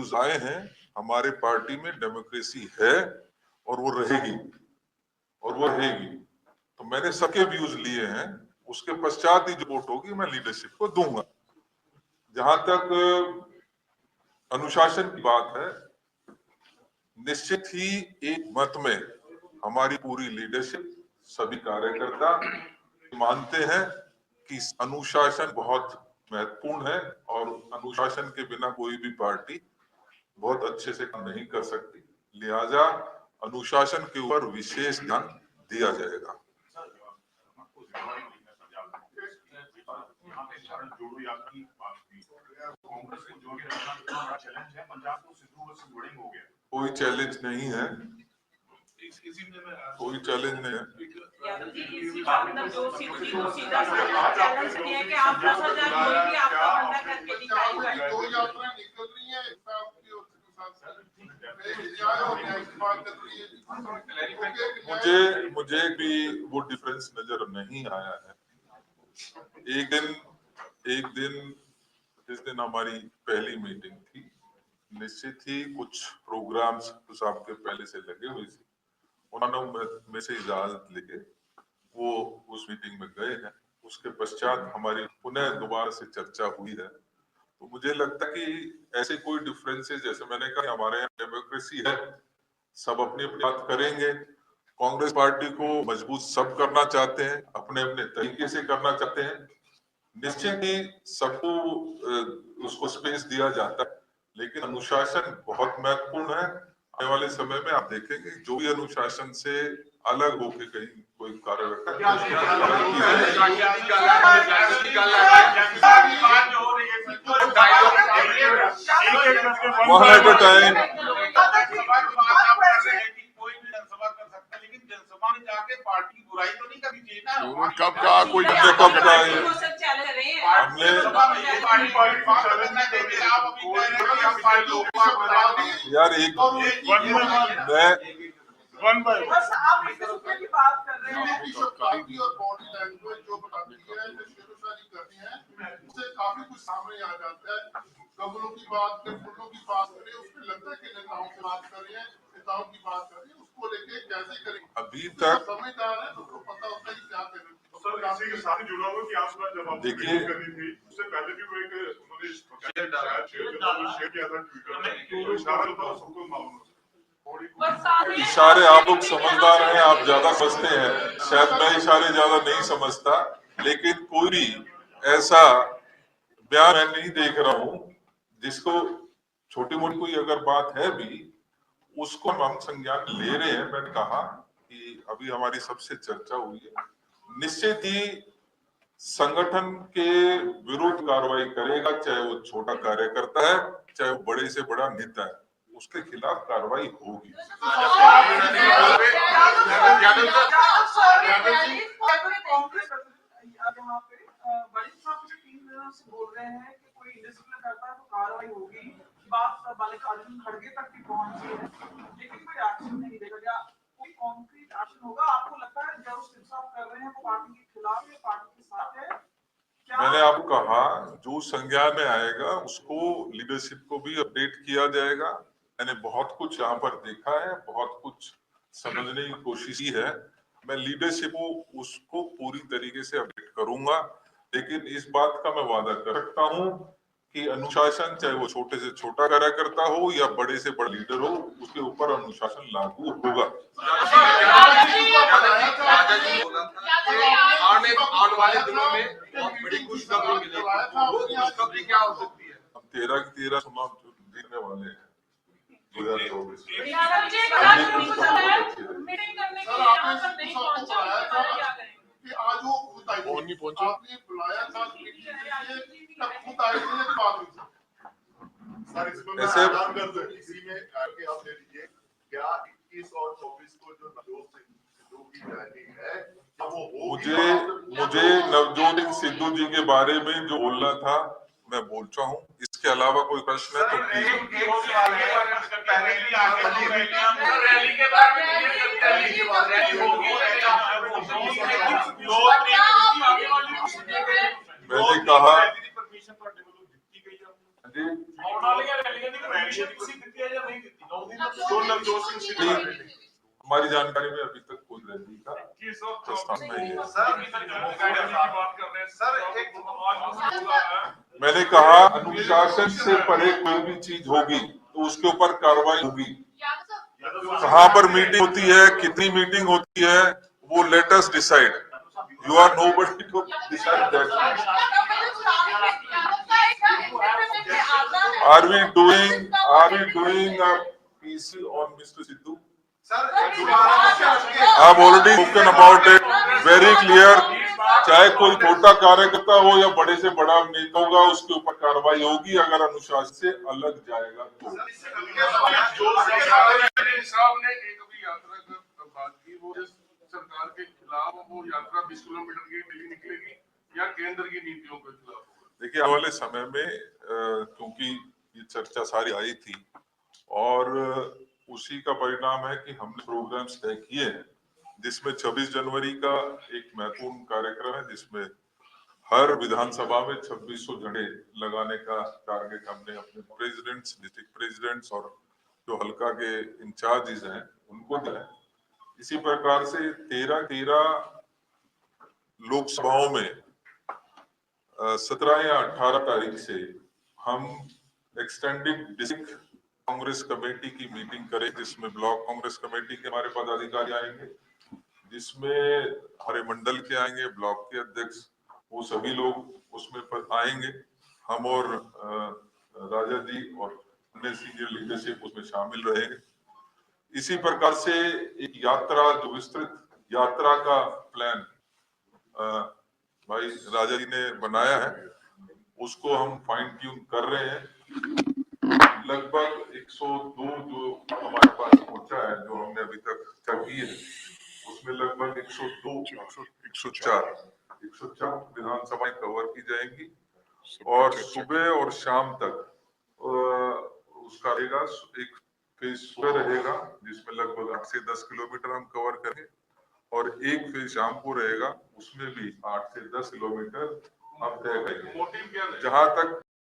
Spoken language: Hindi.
व्यूज आए हैं, हमारे पार्टी में डेमोक्रेसी है और वो रहेगी तो मैंने सबके व्यूज लिए हैं, उसके पश्चात ही जो वोट होगी मैं लीडरशिप को दूंगा। जहां तक अनुशासन की बात है, निश्चित ही एक मत में हमारी पूरी लीडरशिप, सभी कार्यकर्ता मानते हैं कि अनुशासन बहुत महत्वपूर्ण है और अनुशासन के बिना कोई भी पार्टी बहुत अच्छे से काम नहीं कर सकती। लिहाजा अनुशासन के ऊपर विशेष ध्यान दिया जाएगा। कोई चैलेंज नहीं है, कोई चैलेंज नहीं है। मुझे भी वो डिफरेंस नजर नहीं आया है। एक दिन जिस दिन हमारी पहली मीटिंग थी, निश्चित ही कुछ प्रोग्राम्स कुछ आपके पहले से लगे हुए थे, उन्होंने में से इजाजत लेके वो उस मीटिंग में गए हैं। उसके पश्चात हमारी पुनः दोबारा से चर्चा हुई है। तो मुझे लगता है कि ऐसे कोई डिफरेंसेस, जैसे मैंने कहा हमारे यहाँ डेमोक्रेसी है, सब अपनी अपनी बात करेंगे। कांग्रेस पार्टी को मजबूत सब करना चाहते हैं, अपने अपने तरीके से करना चाहते हैं। निश्चित ही सबको उसको स्पेस दिया जाता है, लेकिन अनुशासन बहुत महत्वपूर्ण है। आने वाले समय में आप देखेंगे जो भी अनुशासन से अलग होकर कहीं कोई कार्य कब कहा कोई कब कहा हमने यार एक काफी कुछ सामने आ जाता है। कमलों की बात करें, फूलों की बात करें, उसमें लगता है कि नेताओं की बात कर रहे हैं, नेताओं की बात कर रहे हैं, उसको लेके कैसे करें। अभी तक समझदार है तो पता होता है कि क्या करें। इसी के साथ जुड़ा हुआ कि आज सुबह जब आप देखिए करनी थी, उससे पहले भी वो एक उन्होंने शेयर किया था ट्विटर में, तो इशारा तो सबको मालूम है। इशारे आप लोग समझदार हैं, आप ज्यादा समझते हैं, शायद मैं इशारे ज्यादा नहीं समझता, लेकिन कोई भी ऐसा बयान मैं नहीं देख रहा हूं जिसको छोटी मोटी कोई अगर बात है भी उसको हम संज्ञान ले रहे हैं। मैंने कहा कि अभी हमारी सबसे चर्चा हुई है, निश्चित ही संगठन के विरुद्ध कार्रवाई करेगा, चाहे वो छोटा कार्यकर्ता है, चाहे वो बड़े से बड़ा नेता है, उसके खिलाफ कार्रवाई होगी। बोल रहे हैं कि कोई इंडिसिप्लिन करता है तो कार्रवाई होगी। बात मल्लिकार्जुन खड़गे तक भी पहुंची है, लेकिन कोई एक्शन नहीं देगा। कोई कॉन्क्रीट एक्शन होगा? आपको लगता है जो इंसाफ कर रहे हैं वो पार्टी के खिलाफ है, पार्टी के साथ है? मैंने आपको कहा जो संज्ञान में आएगा उसको लीडरशिप को भी अपडेट किया जाएगा। मैंने बहुत कुछ यहाँ पर देखा है, बहुत कुछ समझने की कोशिश की है। मैं लीडरशिप को उसको पूरी तरीके से अपडेट करूंगा, लेकिन इस बात का मैं वादा कर सकता हूँ कि अनुशासन, चाहे वो छोटे से छोटा कार्यकर्ता हो या बड़े से बड़ा लीडर हो, उसके ऊपर अनुशासन लागू होगा। आने वाले दिनों में बहुत बड़ी खुशखबरी मिलेगी। वो खुशखबरी क्या हो सकती है? हम 13 की 13 चुनाव जीतने वाले हैं 2024। आज वो खुद आई, आपने बुलाया था, खुद आई ऐसे इसी में आगे आप ले लीजिए, क्या 21 और 24 को जो नवजोत सिद्धू की जॉइनिंग है वो मुझे नवजोत सिद्धू जी के बारे में जो बोलना था मैं बोल चुका हूँ। इसके अलावा कोई प्रश्न है तो मैंने कहा हमारी जानकारी में अभी तक कोई रैली का प्रस्ताव नहीं है। मैंने कहा अनुशासन से परे कोई भी चीज होगी तो उसके ऊपर कार्रवाई होगी। कहाँ पर मीटिंग होती है, कितनी मीटिंग होती है, वो let us decide. You are nobody to decide that. Are we doing a PC on Mr. Sidhu? I've already spoken about it very clear. चाहे कोई छोटा कार्यकर्ता हो या बड़े से बड़ा नेता होगा, उसके ऊपर कार्रवाई होगी अगर अनुशासन से अलग जाएगा तो। साहब ने एक भी यात्रा की बात की, वो सरकार के खिलाफ वो यात्रा 20 किलोमीटर की डेली निकलेगी या केंद्र की नीतियों के खिलाफ? देखिए आने वाले समय में क्योंकि ये चर्चा सारी आई थी और उसी का परिणाम है कि हमने प्रोग्राम्स तय किए हैं, जिसमें 26 जनवरी का एक महत्वपूर्ण कार्यक्रम है, जिसमें हर विधानसभा में 2600 झंडे लगाने का टारगेट हमने अपने प्रेसिडेंट्स, डिस्ट्रिक्ट प्रेसिडेंट्स और जो हल्का के इंचार्जेस हैं उनको दिया है। इसी प्रकार से 13 लोकसभाओं में 17 या 18 तारीख से हम एक्सटेंडेड डिस्ट्रिक्ट कांग्रेस कमेटी की मीटिंग करें, जिसमें ब्लॉक कांग्रेस कमेटी के हमारे पदाधिकारी आएंगे, जिसमें हमारे मंडल के आएंगे, ब्लॉक के अध्यक्ष, वो सभी लोग उसमें आएंगे। हम और राजा जी और अन्य सीनियर लीडरशिप उसमें शामिल रहेंगे। इसी प्रकार से एक यात्रा, जो विस्तृत यात्रा का प्लान भाई राजा जी ने बनाया है, उसको हम फाइन ट्यून कर रहे हैं। लगभग 102 जो हमारे पास पहुंचा है, जो हमने अभी तक चर्चा की है, उसमें लगभग 104 विधानसभाएं कवर की जाएंगी और सुबह और शाम तक उसका रहेगा। एक फेज सुबह रहेगा जिसमें लगभग 8 से 10 किलोमीटर हम कवर करेंगे और एक फेज शाम को रहेगा, उसमें भी 8 से 10 किलोमीटर हम तय करेंगे। जहां तक